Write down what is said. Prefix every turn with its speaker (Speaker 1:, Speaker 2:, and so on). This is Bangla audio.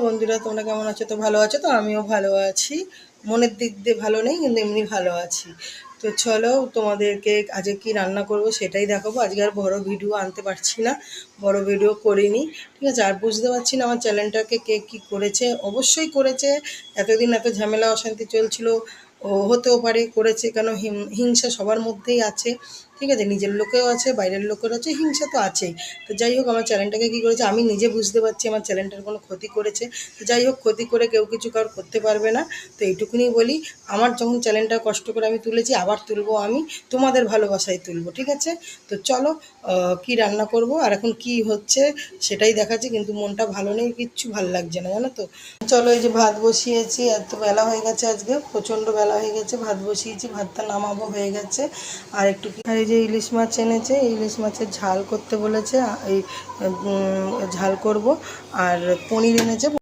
Speaker 1: বন্ধুরা, তোমরা কেমন আছো? তো ভালো আছো তো? আমিও ভালো আছি। মনের দিক দিয়ে ভালো নেই, কিন্তু এমনি ভালো আছি। তো চলো, তোমাদেরকে আজকে কি রান্না করব সেটাই দেখাবো। আজকে আর বড় ভিডিও আনতে পারছি না, বড় ভিডিও করিনি, ঠিক আছে। আর বুঝতে পারছি না আমার চ্যানেলটাকে কে কী করেছে। অবশ্যই করেছে, এতদিন এত ঝামেলা অশান্তি চলছিল, ও হতেও পারে করেছে, কেন হিংসা সবার মধ্যেই আছে, ঠিক আছে। নিজের লোকেও আছে, বাইরের লোকেরও আছে, হিংসা তো আছেই। তো যাই হোক, আমার চ্যানেলটাকে কী করেছে আমি নিজে বুঝতে পারছি, আমার চ্যানেলটার কোনো ক্ষতি করেছে। তো যাই হোক, ক্ষতি করে কেউ কিছু কারোর করতে পারবে না। তো এইটুকুনি বলি, আমার যখন চ্যানেলটা কষ্ট করে আমি তুলেছি, আবার তুলবো আমি, তোমাদের ভালোবাসায় তুলবো, ঠিক আছে। তো চলো, কি রান্না করব আর এখন কি হচ্ছে সেটাই দেখাচ্ছি। কিন্তু মনটা ভালো নেই, কিচ্ছু ভালো লাগছে না, জানো তো। চলো, এই যে ভাত বসিয়েছি, এত বেলা হয়ে গেছে, আজকে প্রচণ্ড বেলা হয়ে গেছে। ভাত বসিয়েছি, ভাতটা নামাবো, হয়ে গেছে। আর একটু আর এই যে ইলিশ মাছ এনেছে, ইলিশ মাছের ঝাল করতে বলেছে, এই ঝাল করব। আর পনির এনেছে।